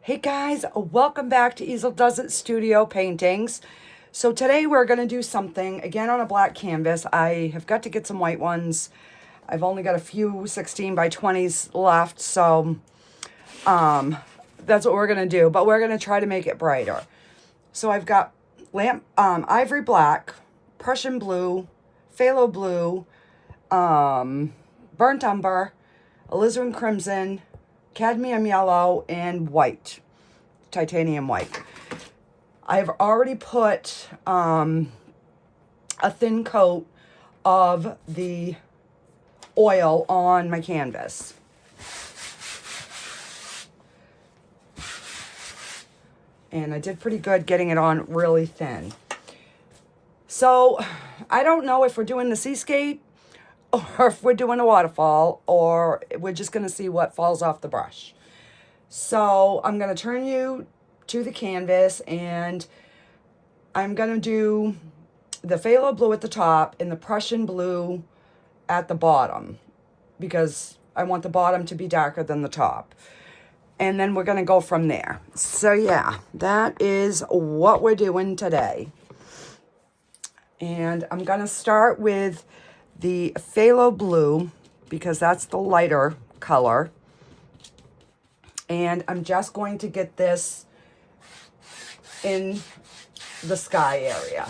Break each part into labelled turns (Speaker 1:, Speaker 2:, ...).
Speaker 1: Hey guys, welcome back to Easel Does It Studio Paintings. So today we're going to do something again on a black canvas. I have got to get some white ones. I've only got a few 16 by 20s left, so that's what we're going to do. But we're going to try to make it brighter. So I've got ivory black, Prussian blue, phthalo blue, burnt umber, alizarin crimson, cadmium yellow, and white, titanium white. I've already put a thin coat of the oil on my canvas. And I did pretty good getting it on really thin. So I don't know if we're doing the seascape or if we're doing a waterfall, or we're just going to see what falls off the brush. So I'm going to turn you to the canvas, and I'm going to do the phthalo blue at the top and the Prussian blue at the bottom, because I want the bottom to be darker than the top. And then we're going to go from there. So yeah, that is what we're doing today. And I'm going to start with the phthalo blue, because that's the lighter color. And I'm just going to get this in the sky area.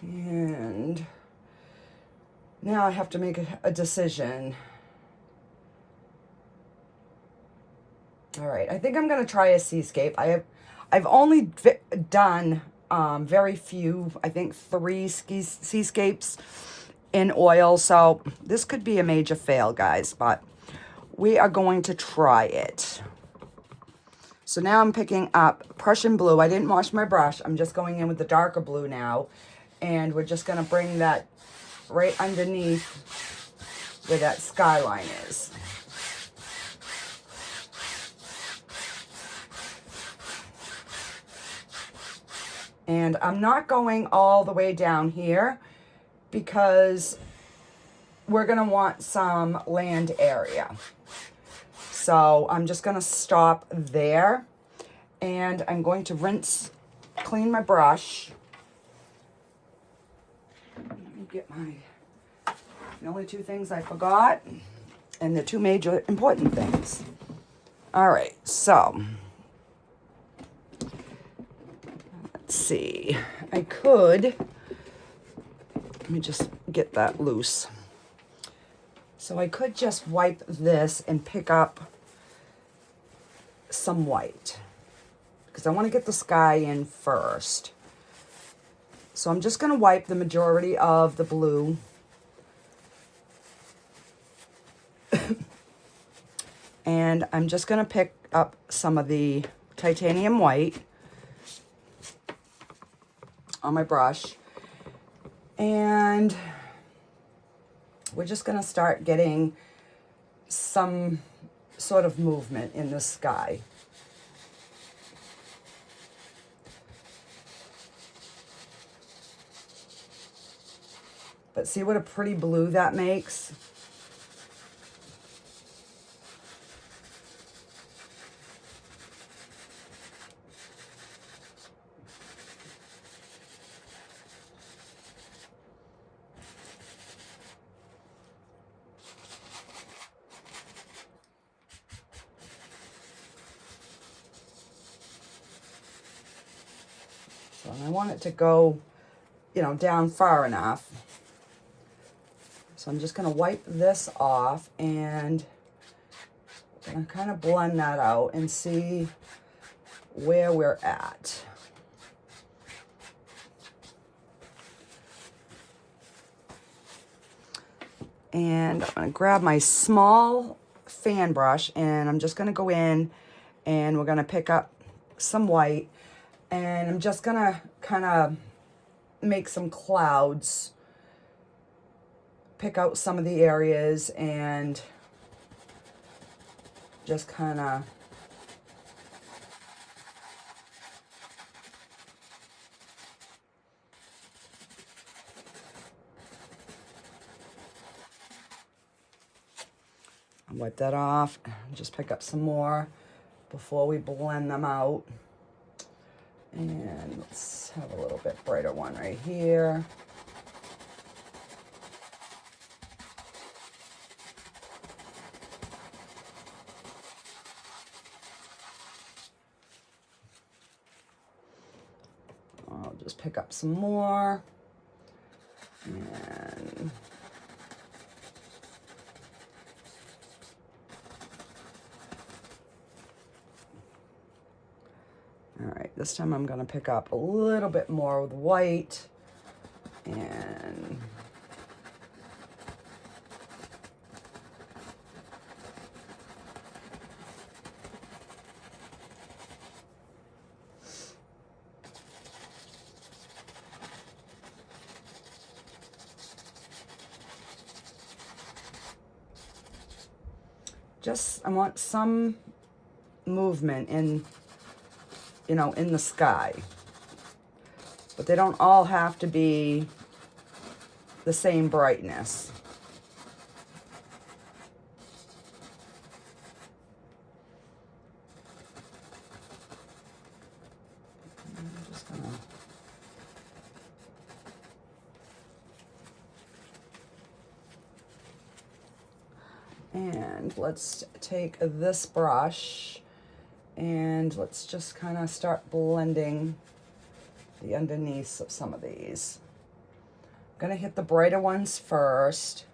Speaker 1: And now I have to make a decision. All right, I think I'm going to try a seascape. I've only done very few, I think 3 seascapes in oil, so this could be a major fail, guys, but we are going to try it. So now I'm picking up Prussian blue. I didn't wash my brush. I'm just going in with the darker blue now, and we're just going to bring that right underneath where that skyline is. And I'm not going all the way down here because we're going to want some land area. So I'm just going to stop there, and I'm going to clean my brush. Let me get the only 2 things I forgot, and the 2 major important things. All right, so let's see. Let me just get that loose. So I could just wipe this and pick up some white, because I want to get the sky in first. So I'm just going to wipe the majority of the blue. And I'm just going to pick up some of the titanium white on my brush. And we're just going to start getting some sort of movement in the sky. But see what a pretty blue that makes? So I want it to go, down far enough. So I'm just going to wipe this off, and I'm going to kind of blend that out and see where we're at. And I'm going to grab my small fan brush, and I'm just going to go in, and we're going to pick up some white, and I'm just going to kind of make some clouds, pick out some of the areas, and just kind of Wipe that off. Just pick up some more before we blend them out. And let's have a little bit brighter one right here. I'll just pick up some more. And all right, this time I'm going to pick up a little bit more with white. And I want some movement in, you know, in the sky. But they don't all have to be the same brightness. I'm just gonna and let's take this brush and let's just kind of start blending the underneaths of some of these. I'm gonna hit the brighter ones first.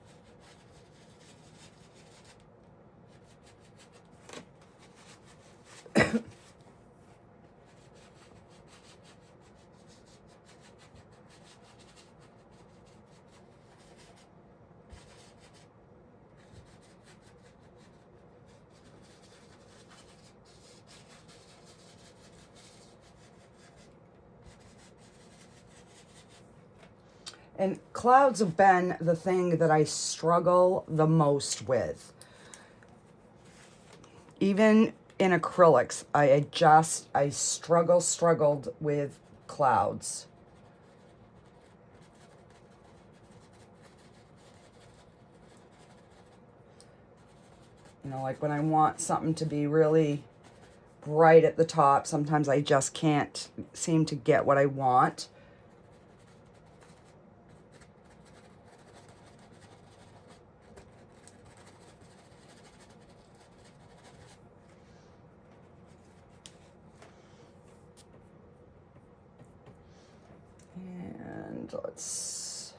Speaker 1: And clouds have been the thing that I struggle the most with. Even in acrylics, I struggled with clouds. You know, like when I want something to be really bright at the top, sometimes I just can't seem to get what I want. And let's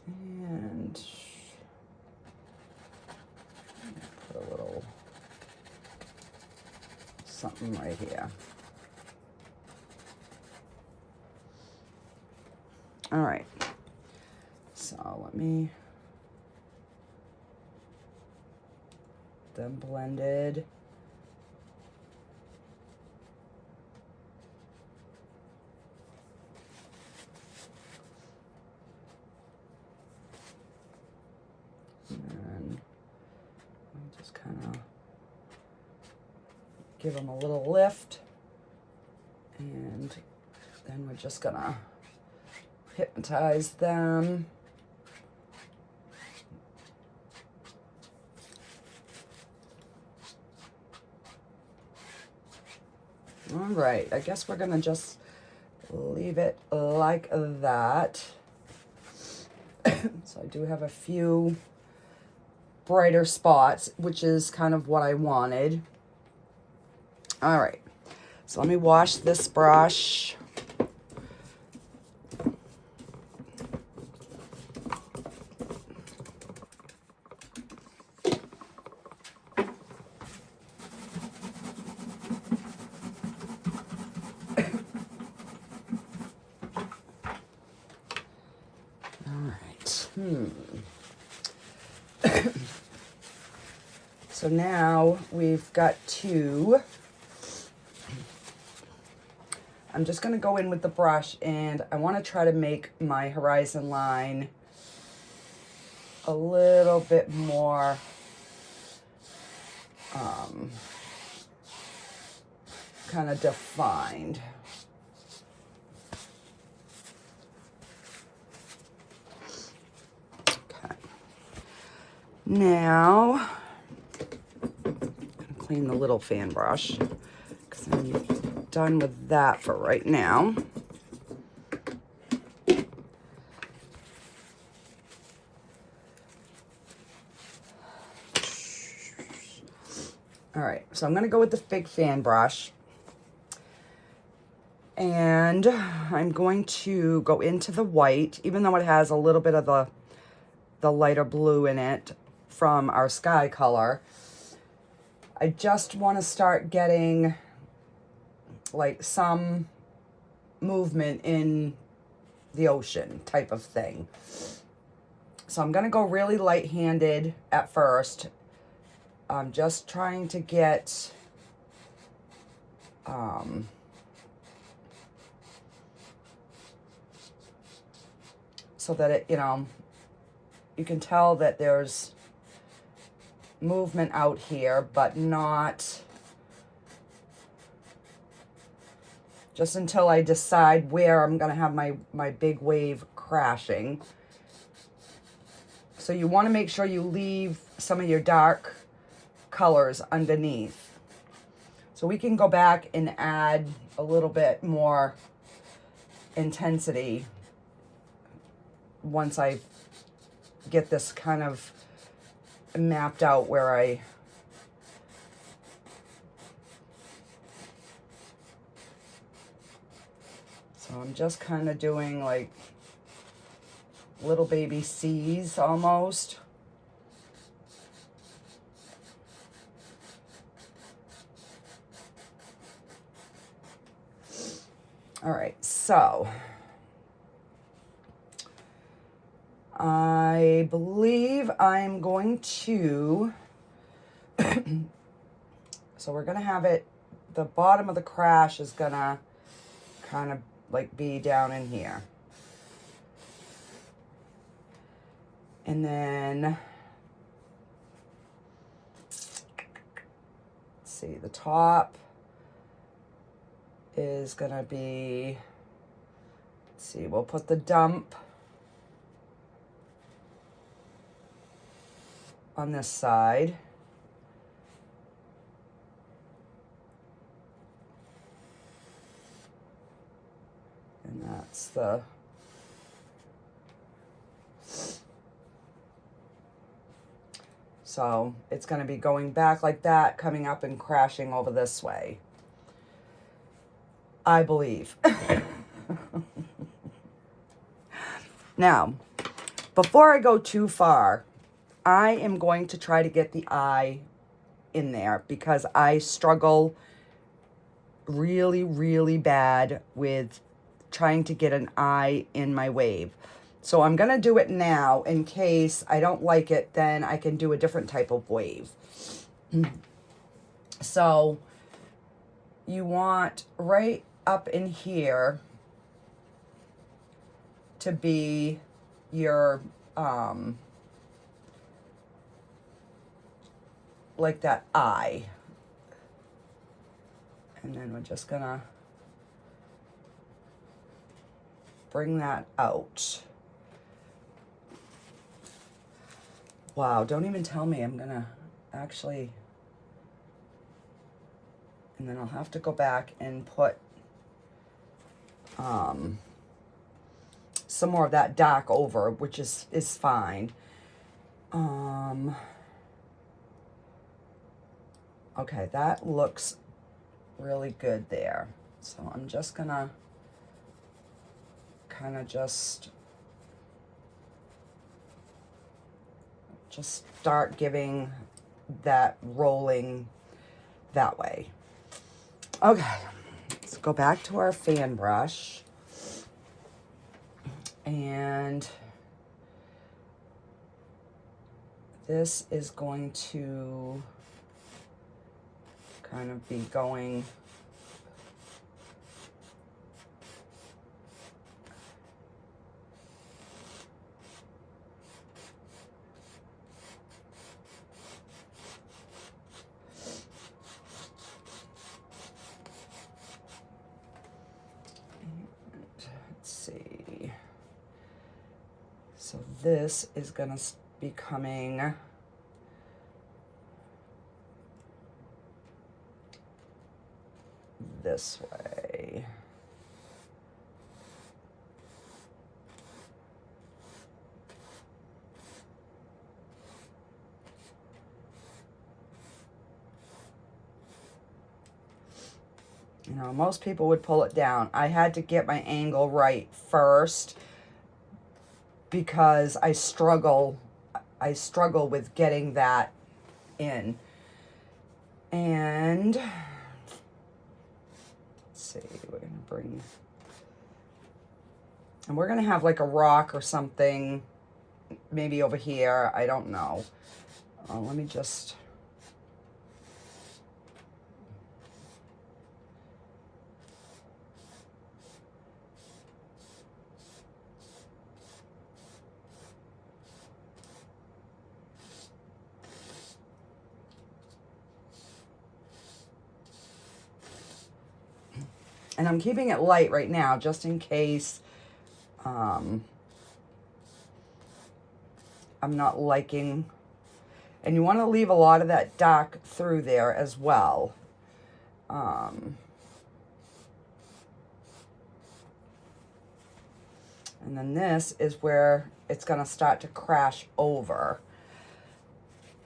Speaker 1: and put a little something right here. All right, so let me them blended. And I'll just kind of give them a little lift, and then we're just gonna hypnotize them. All right, I guess we're gonna just leave it like that. So I do have a few brighter spots, which is kind of what I wanted. All right, so let me wash this brush. So now we've got two. I'm just going to go in with the brush, and I want to try to make my horizon line a little bit more kind of defined. Okay. Now, I'm gonna clean the little fan brush because I'm done with that for right now. All right, so I'm gonna go with the big fan brush. And I'm going to go into the white, even though it has a little bit of the lighter blue in it from our sky color. I just want to start getting like some movement in the ocean type of thing. So I'm going to go really light-handed at first. I'm just trying to get so that it, you can tell that there's movement out here, but not just until I decide where I'm going to have my big wave crashing. So you want to make sure you leave some of your dark colors underneath. So we can go back and add a little bit more intensity once I get this kind of mapped out where I so I'm just kind of doing like little baby C's almost. All right, so I believe I'm going to, so we're going to have it, the bottom of the crash is going to kind of like be down in here. And then, let's see, the top is going to be, let's see, we'll put the dump on this side. And that's the, so it's going to be going back like that, coming up and crashing over this way, I believe. Now, before I go too far, I am going to try to get the eye in there because I struggle really, really bad with trying to get an eye in my wave. So I'm going to do it now in case I don't like it, then I can do a different type of wave. So you want right up in here to be your, like that eye. And then we're just gonna bring that out. Wow, don't even tell me. I'm gonna actually, and then I'll have to go back and put some more of that dark over, which is fine. Okay, that looks really good there. So I'm just gonna kind of just start giving that rolling that way. Okay, let's go back to our fan brush. And this is going to kind of be going let's see. So this is gonna be coming this way. You know, most people would pull it down. I had to get my angle right first because I struggle with getting that in. And let's see, we're gonna bring, and we're gonna have like a rock or something, maybe over here, I don't know. Let me just, and I'm keeping it light right now just in case I'm not liking, and you want to leave a lot of that dark through there as well. And then this is where it's going to start to crash over.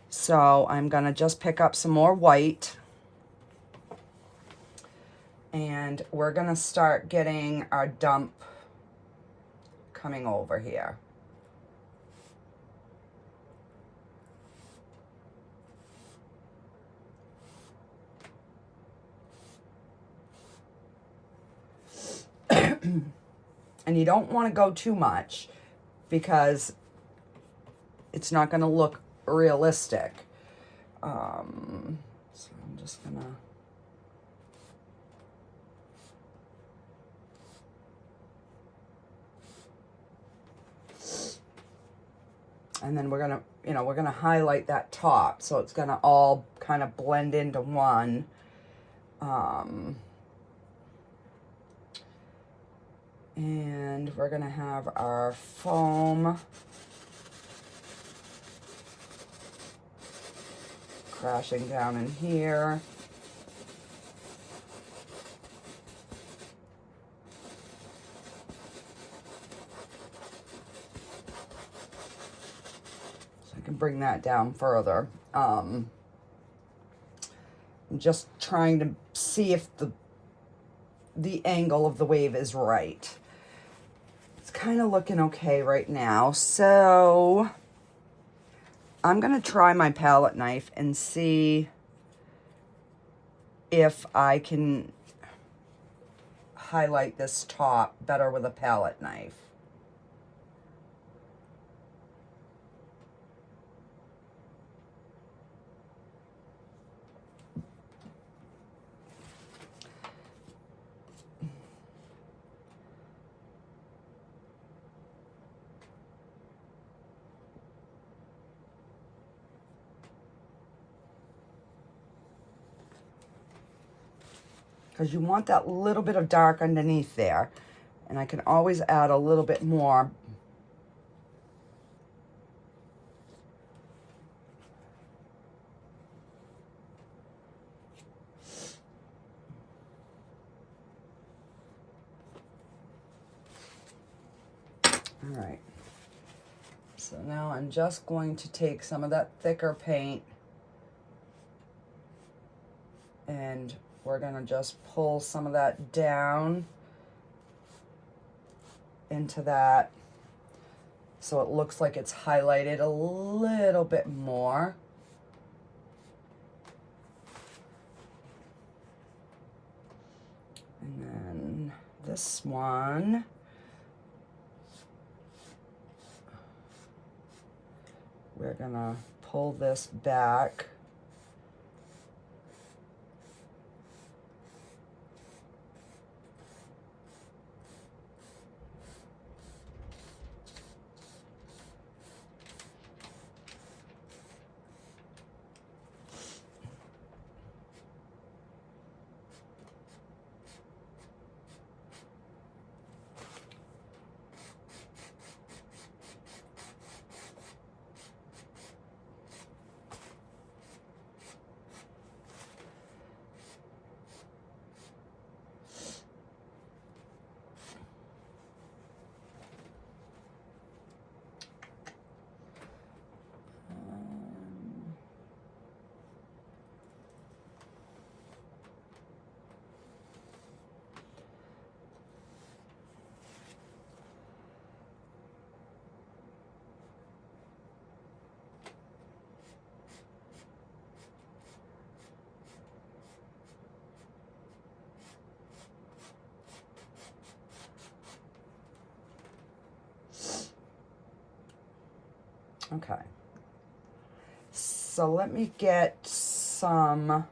Speaker 1: So I'm going to just pick up some more white. And we're going to start getting our dump coming over here. And you don't want to go too much because it's not going to look realistic. So I'm just going to... And then we're going to, you know, we're going to highlight that top. So it's going to all kind of blend into one. And we're going to have our foam crashing down in here. So I can bring that down further. I'm just trying to see if the angle of the wave is right. It's kind of looking okay right now. So I'm going to try my palette knife and see if I can highlight this top better with a palette knife. Because you want that little bit of dark underneath there. And I can always add a little bit more. All right. So now I'm just going to take some of that thicker paint and we're going to just pull some of that down into that so it looks like it's highlighted a little bit more. And then this one, we're going to pull this back. Okay. So let me get some, I'm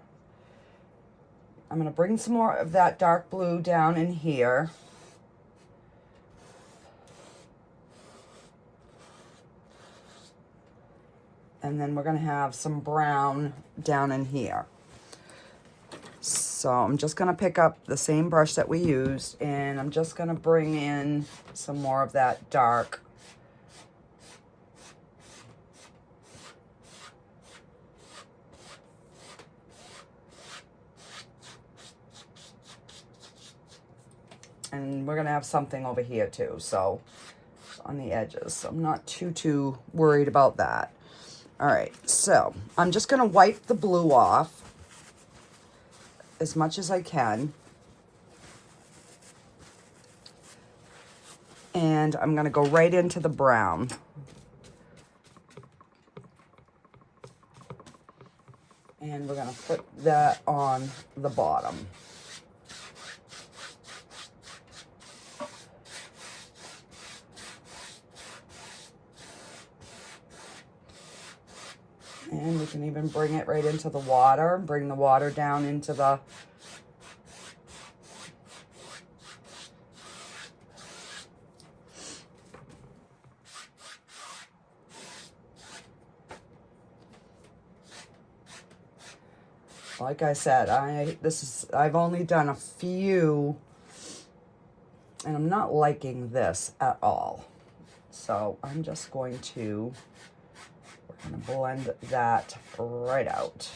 Speaker 1: going to bring some more of that dark blue down in here. And then we're going to have some brown down in here. So I'm just going to pick up the same brush that we used, and I'm just going to bring in some more of that dark. And we're going to have something over here too, so on the edges. So I'm not too worried about that. All right, so I'm just going to wipe the blue off as much as I can. And I'm going to go right into the brown. And we're going to put that on the bottom. And we can even bring it right into the water, bring the water down into the like I said, I've only done a few, and I'm not liking this at all. So I'm just going to, we're going to blend that right out.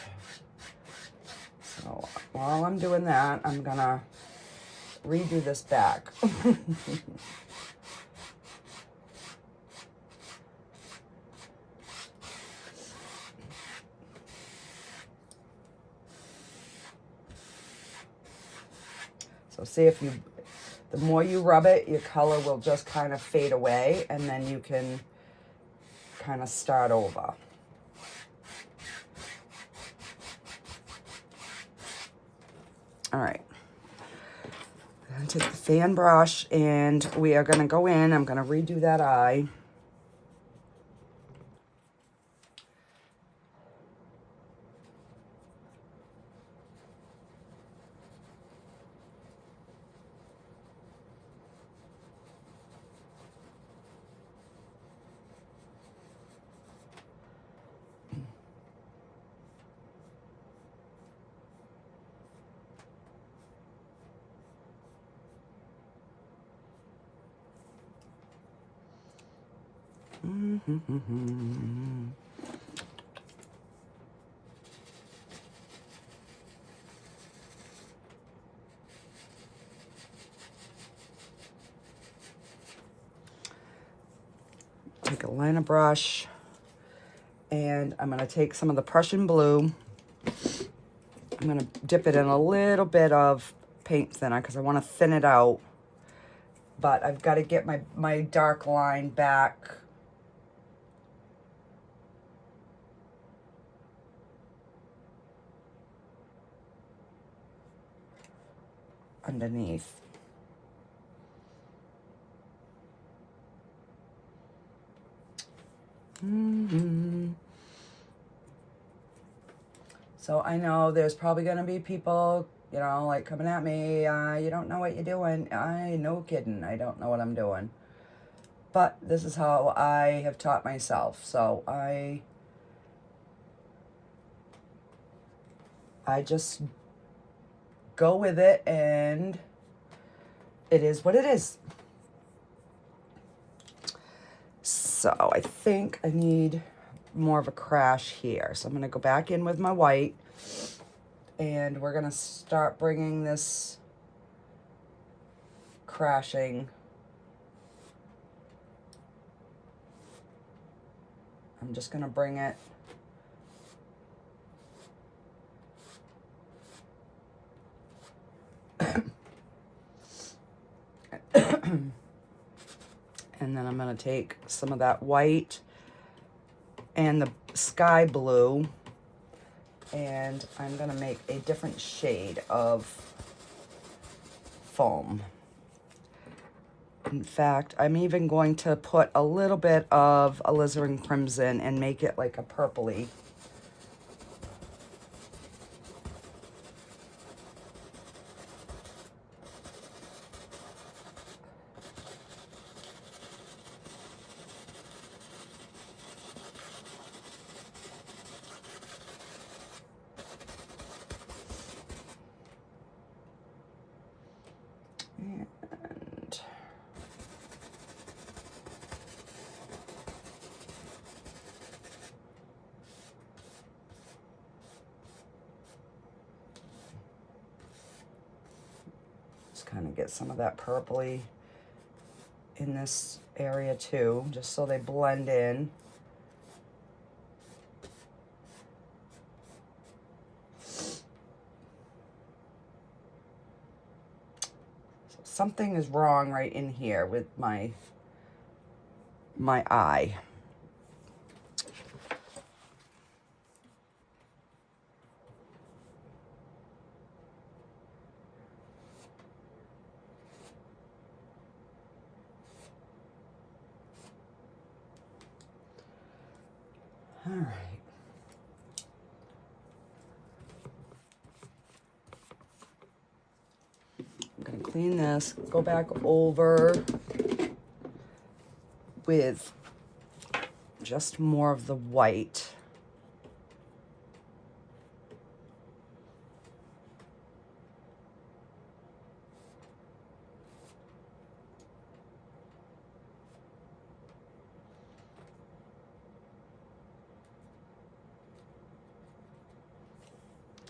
Speaker 1: So while I'm doing that, I'm going to redo this back. So see if the more you rub it, your color will just kind of fade away, and then you can kind of start over. All right. I'm going to take the fan brush, and we are going to go in. I'm going to redo that eye. Take a liner brush, and I'm going to take some of the Prussian blue. I'm going to dip it in a little bit of paint thinner because I want to thin it out. But I've got to get my dark line back. Underneath. So I know there's probably going to be people, you know, like coming at me. You don't know what you're doing. No kidding. I don't know what I'm doing. But this is how I have taught myself. So I just go with it, and it is what it is. So I think I need more of a crash here. So I'm going to go back in with my white, and we're going to start bringing this crashing. I'm just going to bring it and then I'm going to take some of that white and the sky blue, and I'm going to make a different shade of foam. In fact, I'm even going to put a little bit of alizarin crimson and make it like a purpley. And just kind of get some of that purpley in this area too, just so they blend in. Something is wrong right in here with my eye. All right. I'm going to clean this, go back over with just more of the white.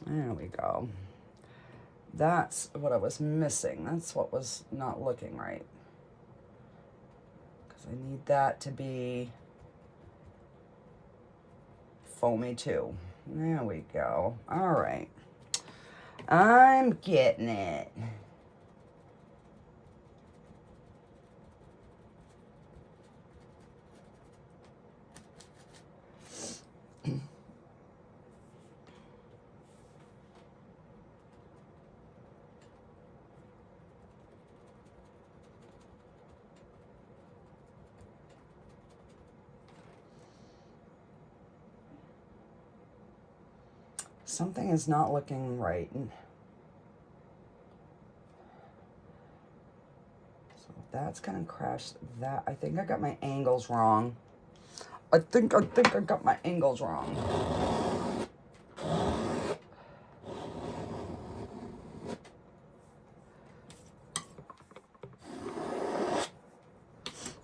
Speaker 1: There we go. That's what I was missing. That's what was not looking right. Because I need that to be foamy too. There we go. All right. I'm getting it. Something is not looking right. So that's gonna crash that. I think I got my angles wrong. I think I got my angles wrong.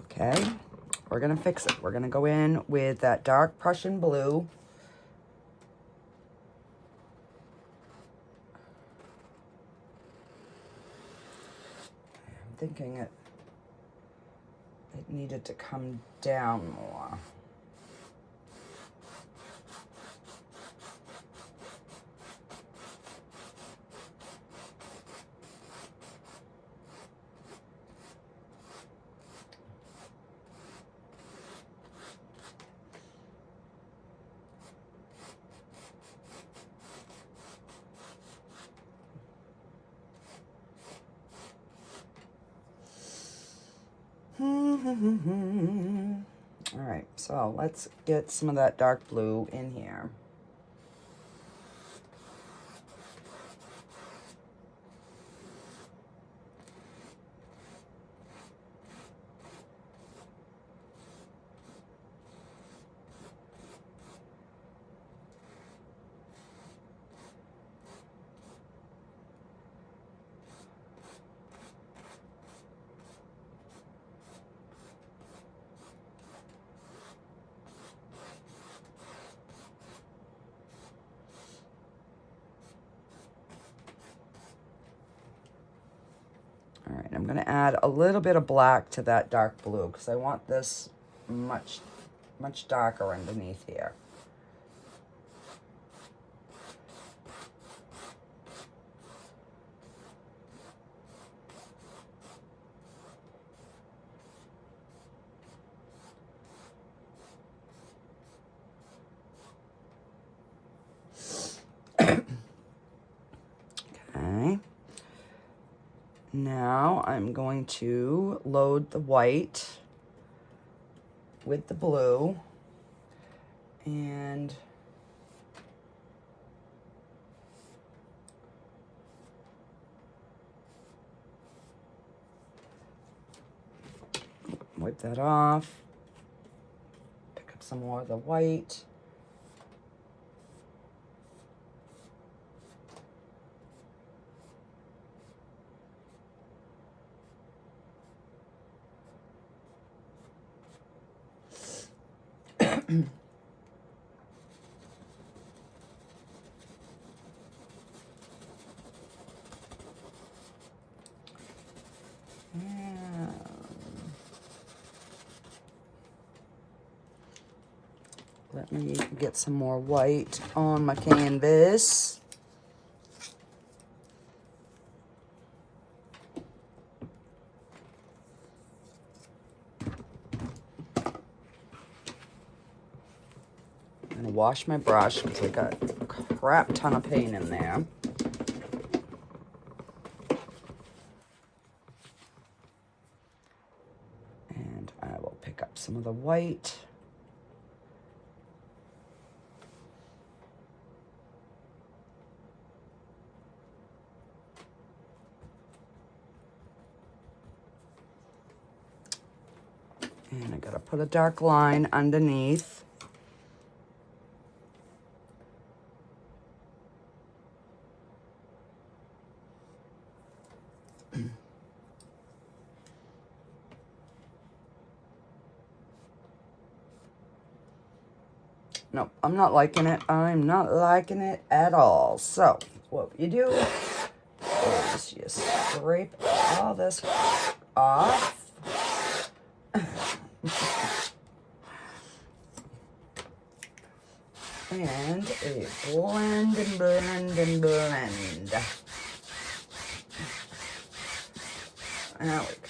Speaker 1: Okay, we're gonna fix it. We're gonna go in with that dark Prussian blue. I'm thinking it needed to come down more. All right, so let's get some of that dark blue in here. All right, I'm gonna add a little bit of black to that dark blue because I want this much darker underneath here. Okay. Now I'm going to load the white with the blue and wipe that off. Pick up some more of the white. Let me get some more white on my canvas. I'm gonna wash my brush because I got a crap ton of paint in there. And I will pick up some of the white. And I gotta put a dark line underneath. Nope, I'm not liking it. I'm not liking it at all. So, what you do is you scrape all this off. And a blend and blend and blend. There we go.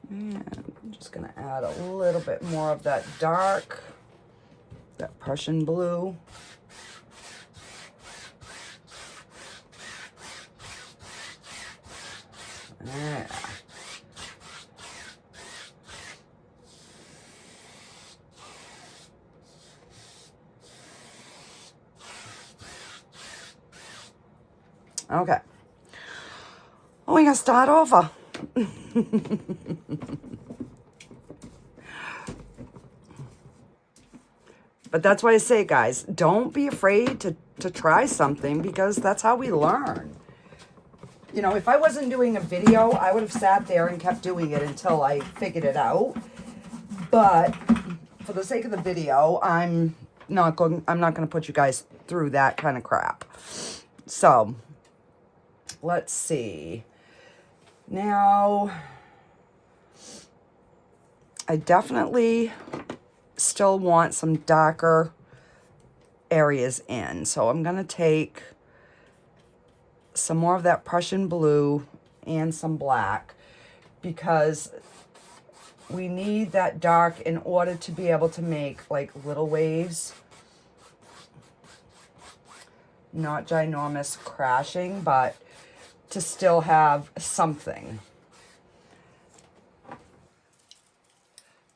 Speaker 1: And I'm just going to add a little bit more of that dark, that Prussian blue. Yeah. Okay. Oh, we gotta start over. But that's why I say, guys, don't be afraid to try something, because that's how we learn. You know, if I wasn't doing a video, I would have sat there and kept doing it until I figured it out. But for the sake of the video, I'm not going to put you guys through that kind of crap. So, let's see. Now, I definitely still want some darker areas in. So I'm going to take some more of that Prussian blue and some black, because we need that dark in order to be able to make like little waves. Not ginormous crashing, but to still have something.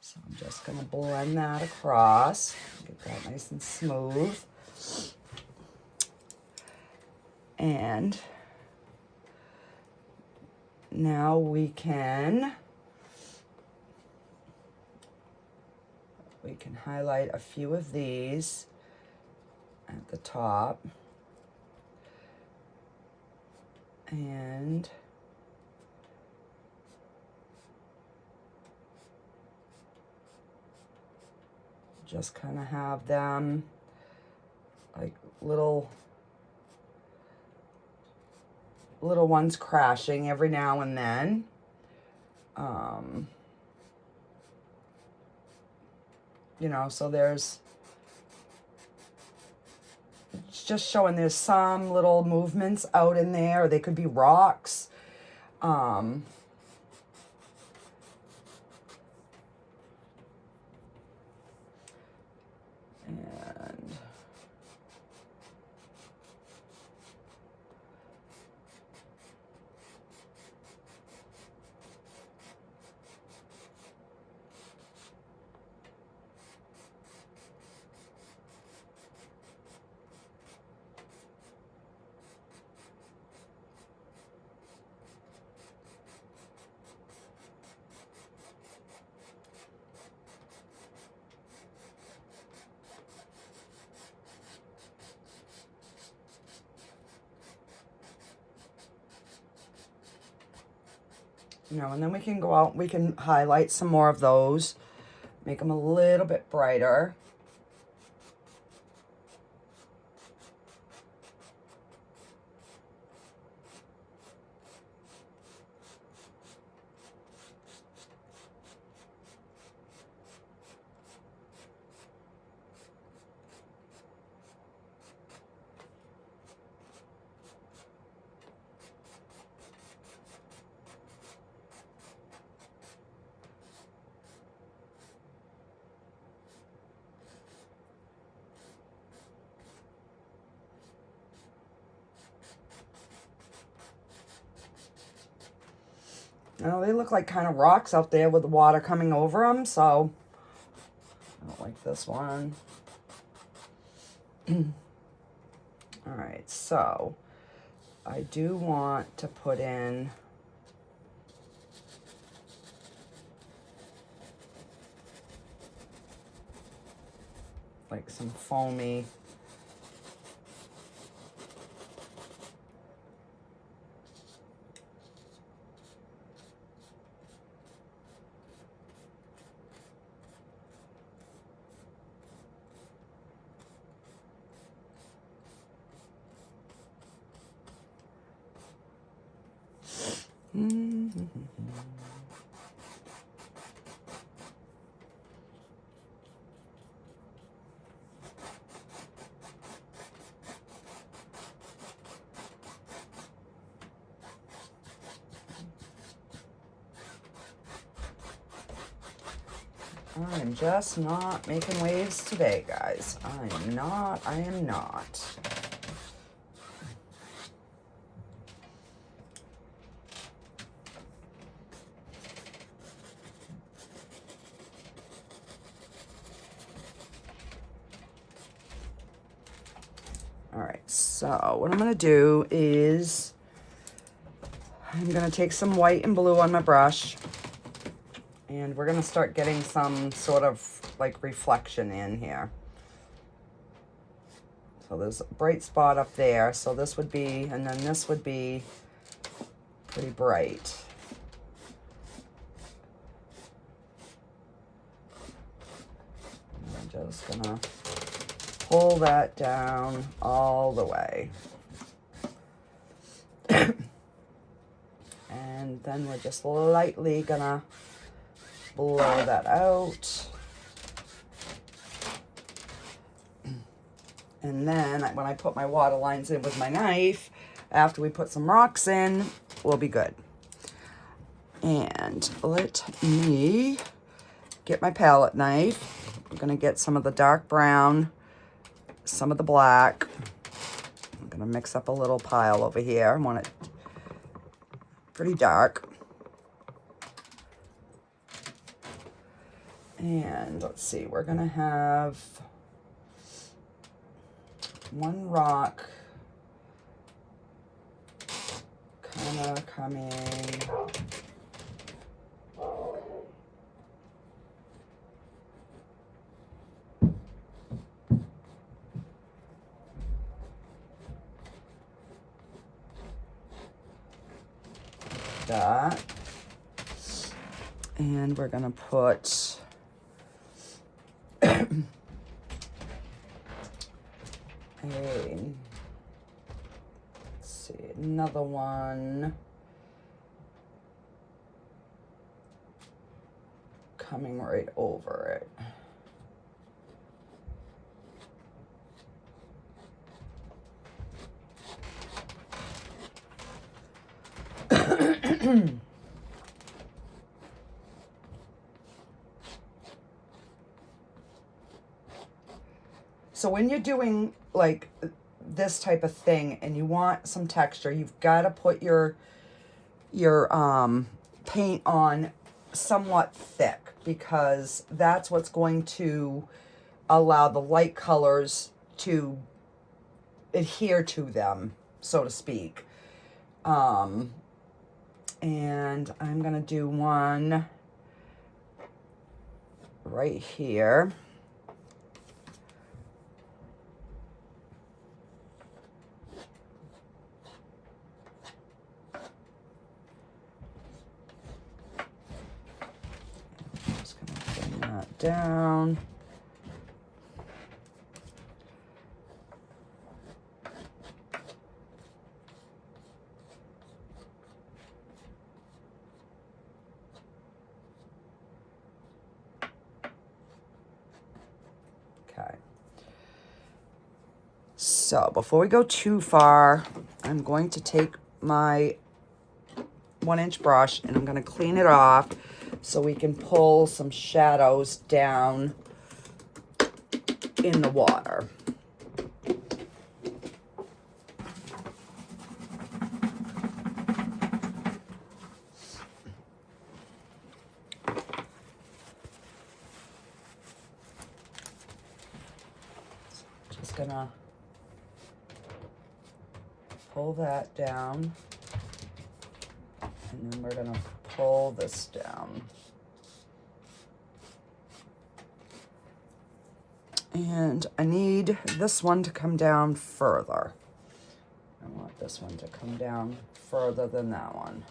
Speaker 1: So I'm just going to blend that across. Get that nice and smooth. And now we can highlight a few of these at the top. And just kind of have them like little ones crashing every now and then. You know, so it's just showing there's some little movements out in there. Or they could be rocks. And You know, and then we can go out, we can highlight some more of those, make them a little bit brighter. Now they look like kind of rocks out there with the water coming over them, so I don't like this one. All right, so I do want to put in like some foamy. I'm just not making waves today, guys. I am not. All right, so what I'm gonna do is I'm gonna take some white and blue on my brush, and we're gonna start getting some sort of like reflection in here. So there's a bright spot up there, so this would be, and then this would be pretty bright. I'm just gonna pull that down all the way. And then we're just lightly gonna blow that out. And then when I put my water lines in with my knife, after we put some rocks in, we'll be good. And let me get my palette knife. I'm gonna get some of the dark brown, some of the black. I'm gonna mix up a little pile over here. I want it pretty dark. And let's see, we're gonna have one rock kind of coming that, and we're gonna put let's see, another one coming right over it. So when you're doing like this type of thing and you want some texture, you've got to put your paint on somewhat thick, because that's what's going to allow the light colors to adhere to them, so to speak. And I'm gonna do one right here. down. Okay. So before we go too far, I'm going to take my 1-inch brush and I'm going to clean it off so we can pull some shadows down in the water. Just gonna pull that down, and then we're gonna pull this down. And I need this one to come down further. I want this one to come down further than that one.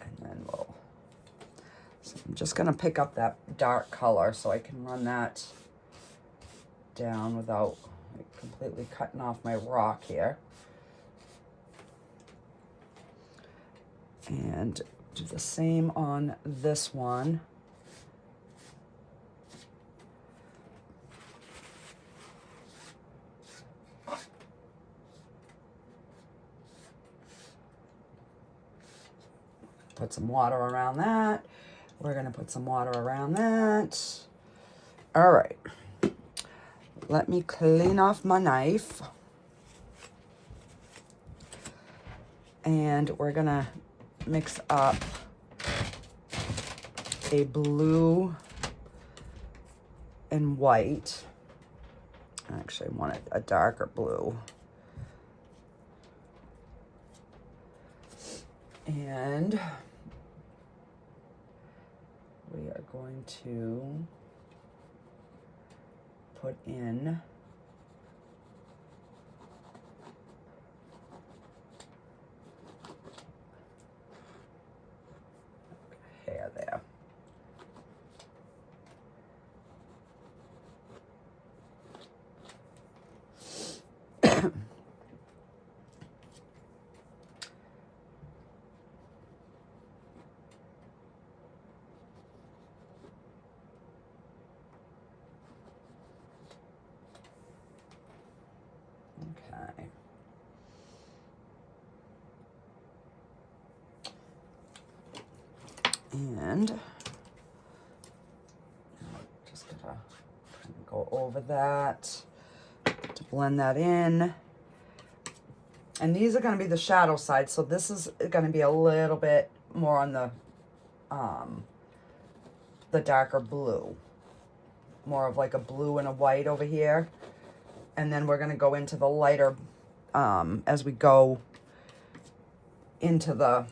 Speaker 1: And then so I'm just gonna pick up that dark color so I can run that down without completely cutting off my rock here. And do the same on this one. Put some water around that. We're gonna put some water around that. All right. Let me clean off my knife. And we're gonna mix up a blue and white. I actually want a darker blue. And we are going to put in hair there. Okay. And just gonna go over that to blend that in. And these are going to be the shadow side, so this is going to be a little bit more on the darker blue. More of like a blue and a white over here. And then we're going to go into the lighter as we go into the,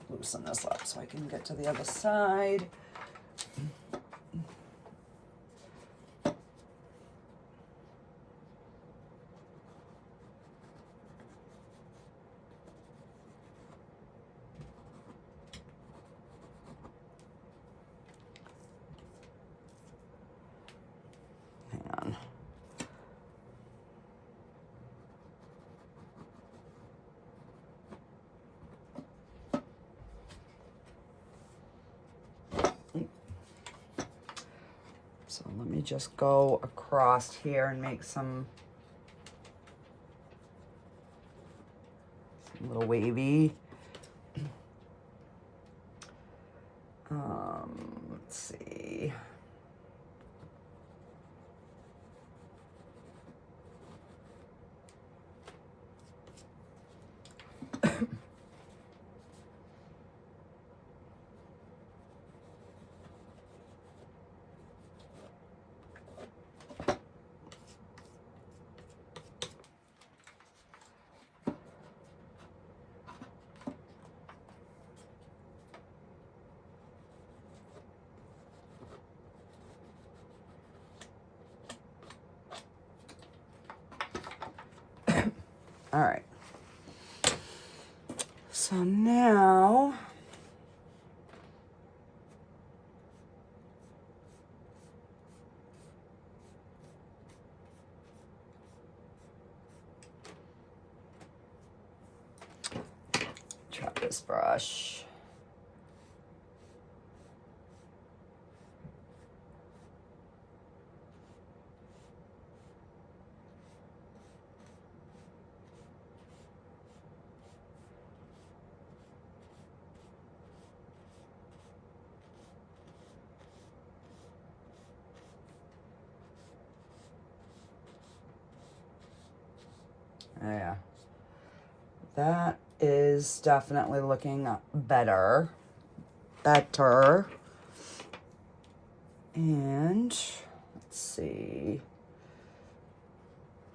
Speaker 1: loosen this up so I can get to the other side. So let me just go across here and make some little wavy. Let's see. All right. So now, try this brush. Yeah, that is definitely looking better. And let's see.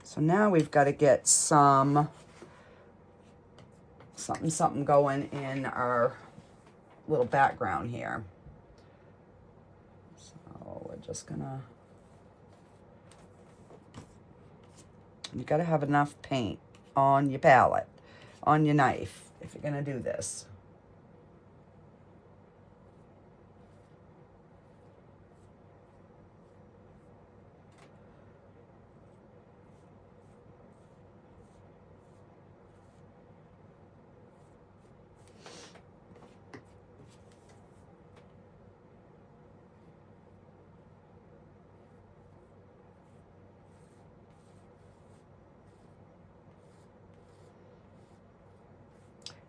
Speaker 1: So now we've got to get something going in our little background here. So we're just gonna, you got to have enough paint on your palette, on your knife, if you're gonna do this.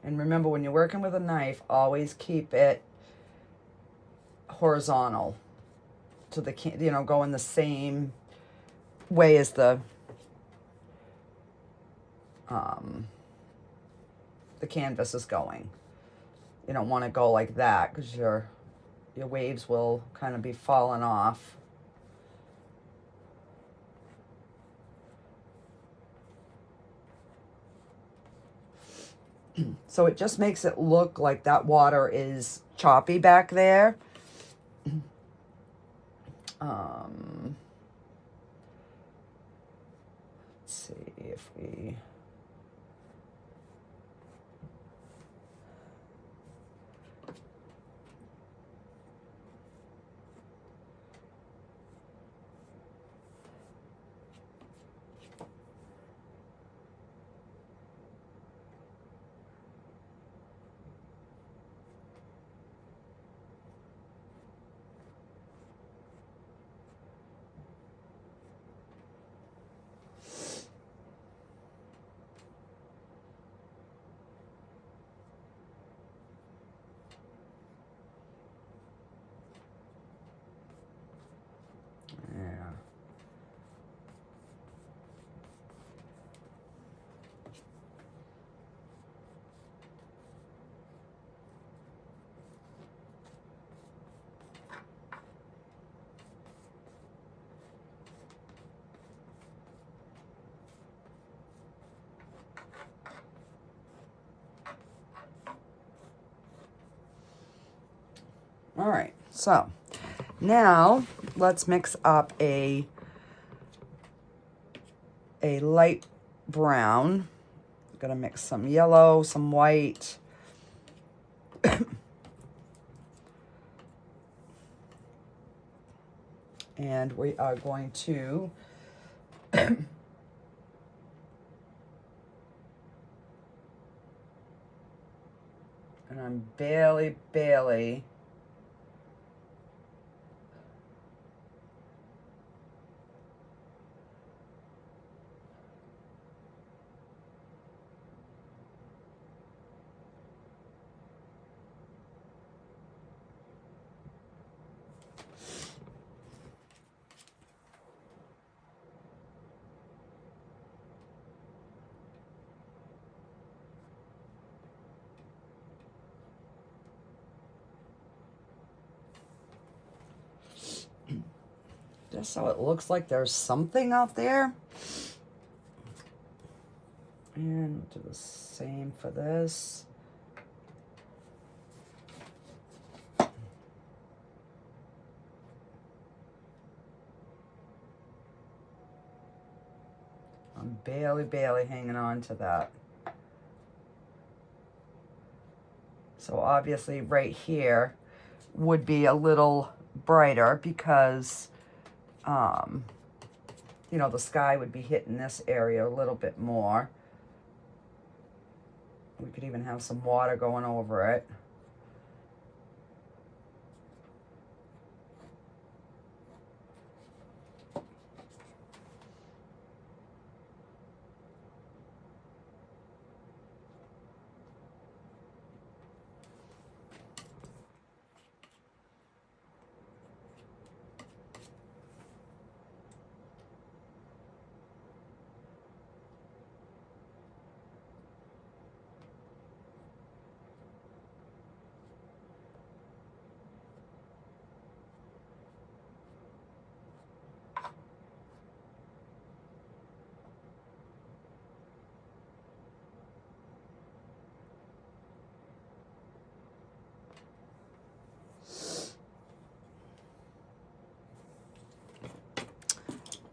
Speaker 1: And remember, when you're working with a knife, always keep it horizontal to the, you know, going the same way as the canvas is going. You don't want to go like that because your waves will kind of be falling off. So it just makes it look like that water is choppy back there. Let's see if we... Yeah. All right, so now let's mix up a light brown. I'm gonna mix some yellow, some white. And we are going to and I'm barely just so it looks like there's something out there. And we'll do the same for this. I'm barely hanging on to that. So obviously right here would be a little brighter because, you know, the sky would be hitting this area a little bit more. We could even have some water going over it.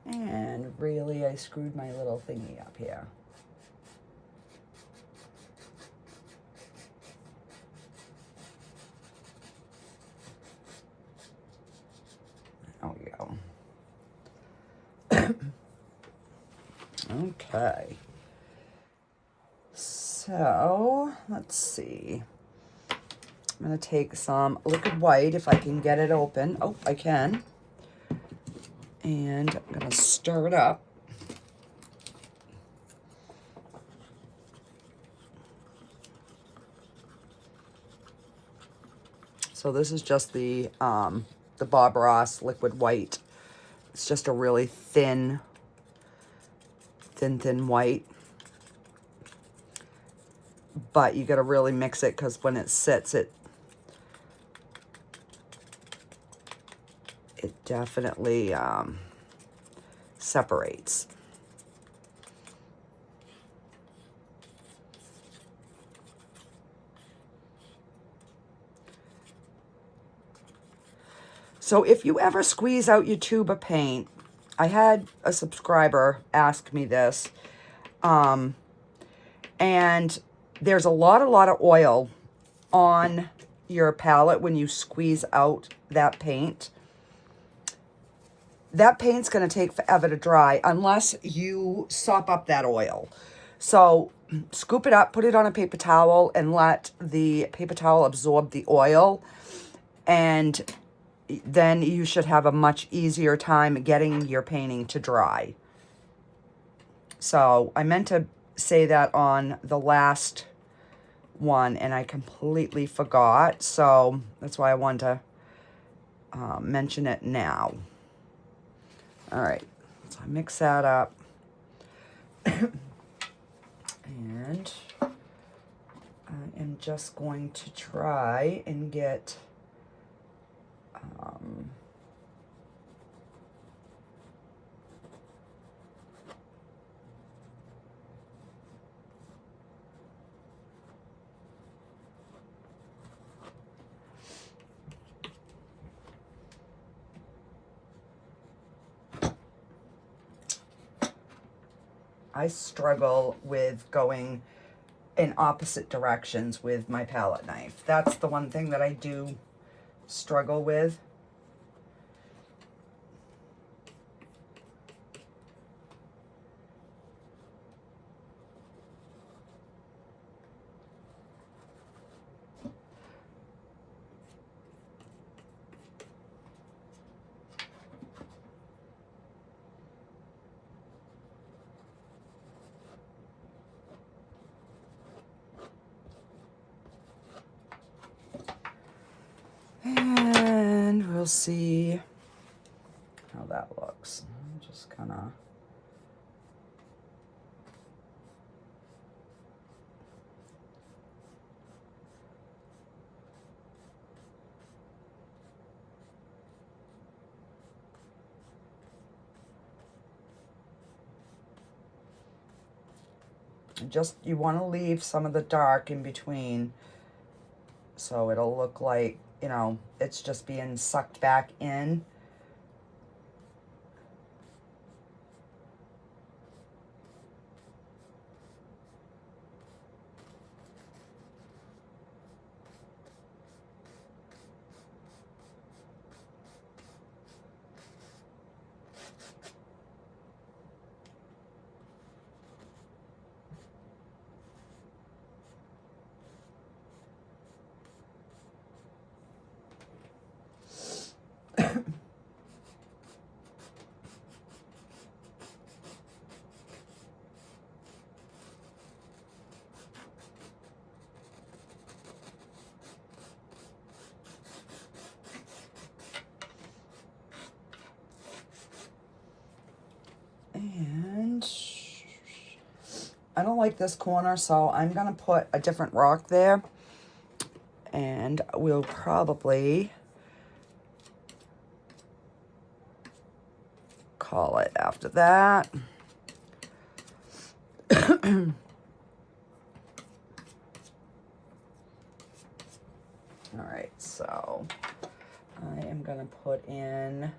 Speaker 1: And really, I screwed my little thingy up here. There we go. Okay. So, let's see. I'm going to take some liquid white if I can get it open. Oh, I can. And I'm going to stir it up. So this is just the Bob Ross liquid white. It's just a really thin white. But you got to really mix it because when it sits, it definitely separates. So if you ever squeeze out your tube of paint, I had a subscriber ask me this, and there's a lot of oil on your palette when you squeeze out that paint. That paint's going to take forever to dry unless you sop up that oil. So scoop it up, put it on a paper towel, and let the paper towel absorb the oil. And then you should have a much easier time getting your painting to dry. So I meant to say that on the last one, and I completely forgot. So that's why I wanted to mention it now. All right, so I mix that up. And I am just going to try and get I struggle with going in opposite directions with my palette knife. That's the one thing that I do struggle with. And we'll see how that looks. I'm just kind of you want to leave some of the dark in between so it'll look like, you know, it's just being sucked back in. I don't like this corner, so I'm gonna put a different rock there, and we'll probably call it after that. All right, so I am gonna put in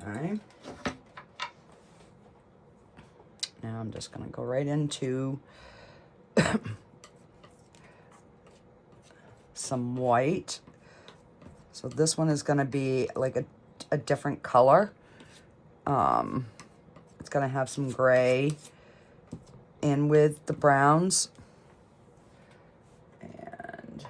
Speaker 1: okay. Now I'm just gonna go right into some white. So this one is gonna be like a different color. It's gonna have some gray in with the browns. And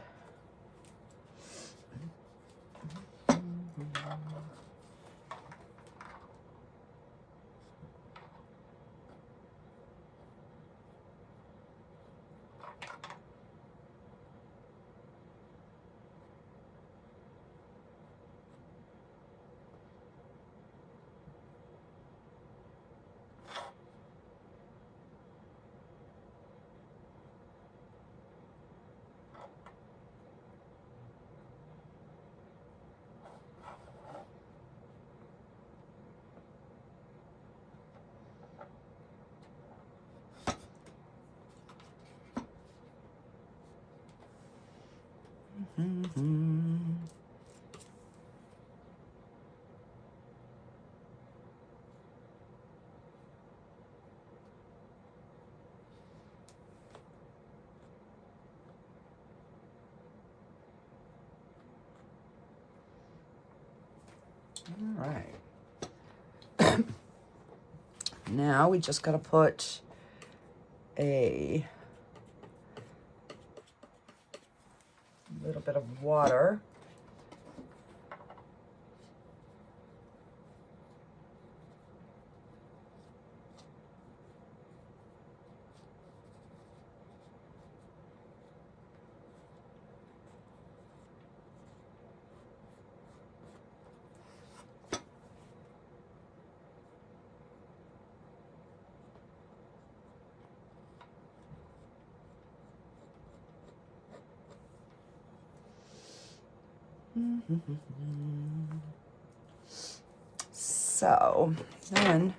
Speaker 1: all right. Now we just gotta put a little bit of water. So then,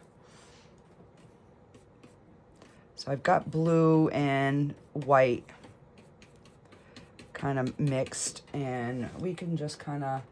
Speaker 1: I've got blue and white kind of mixed, and we can just kind of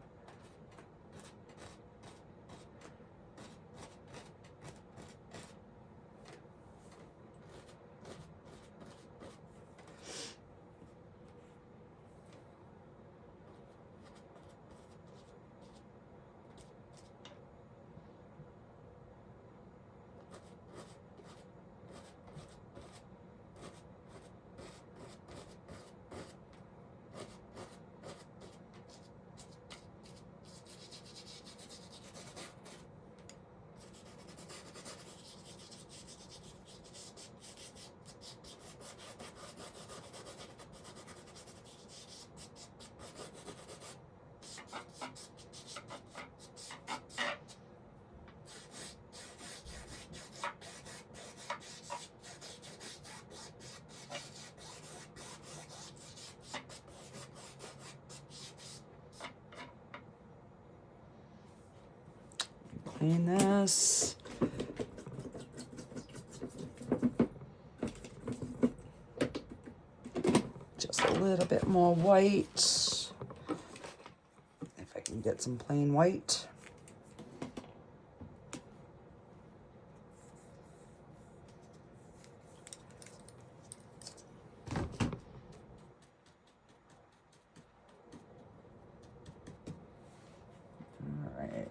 Speaker 1: clean this. Just a little bit more white. If I can get some plain white. All right.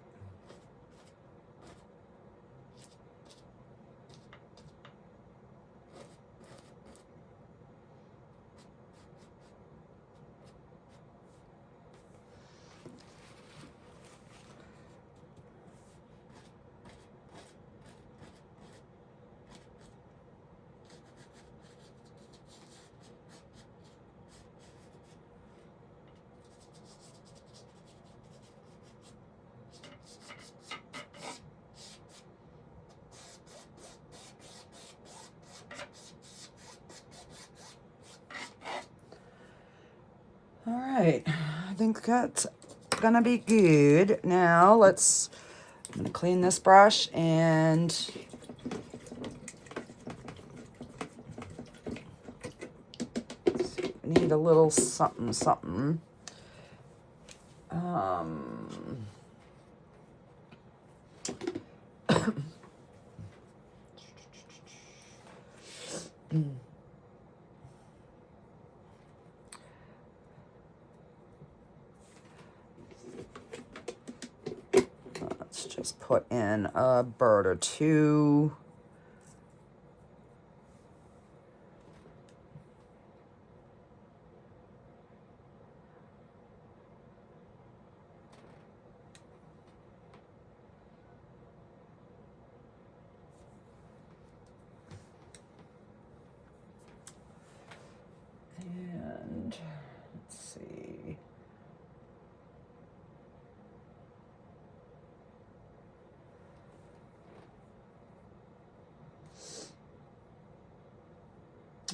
Speaker 1: All right, I think that's gonna be good. Now I'm gonna clean this brush and need a little something, something. Let's just put in a bird or two. And let's see.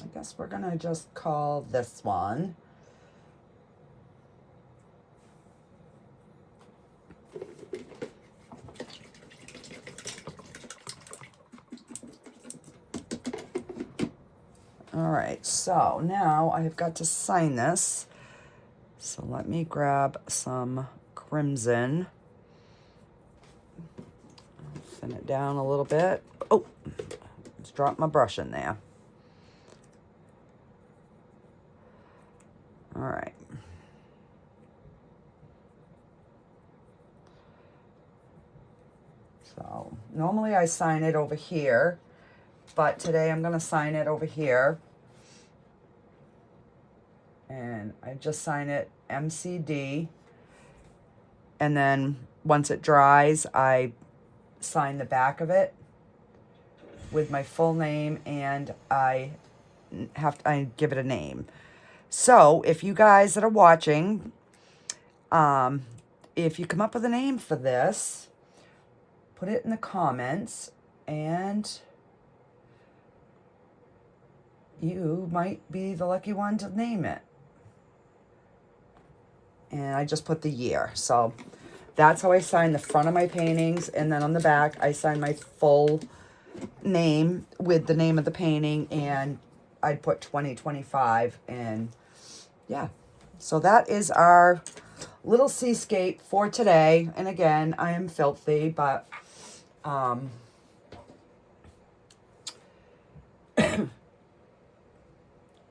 Speaker 1: I guess we're gonna just call this one all right, so now I've got to sign this. So let me grab some crimson. Thin it down a little bit. Oh, just dropped my brush in there. All right. So normally I sign it over here, but today I'm going to sign it over here. And I just sign it MCD. And then once it dries, I sign the back of it with my full name, and I give it a name. So if you guys that are watching, if you come up with a name for this, put it in the comments, and you might be the lucky one to name it. And I just put the year. So that's how I sign the front of my paintings. And then on the back, I sign my full name with the name of the painting. And I'd put 2025. And yeah. So that is our little seascape for today. And again, I am filthy, but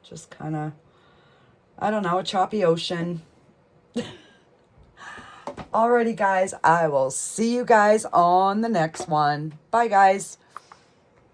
Speaker 1: just kind of, I don't know, a choppy ocean. Alrighty, guys, I will see you guys on the next one. Bye, guys.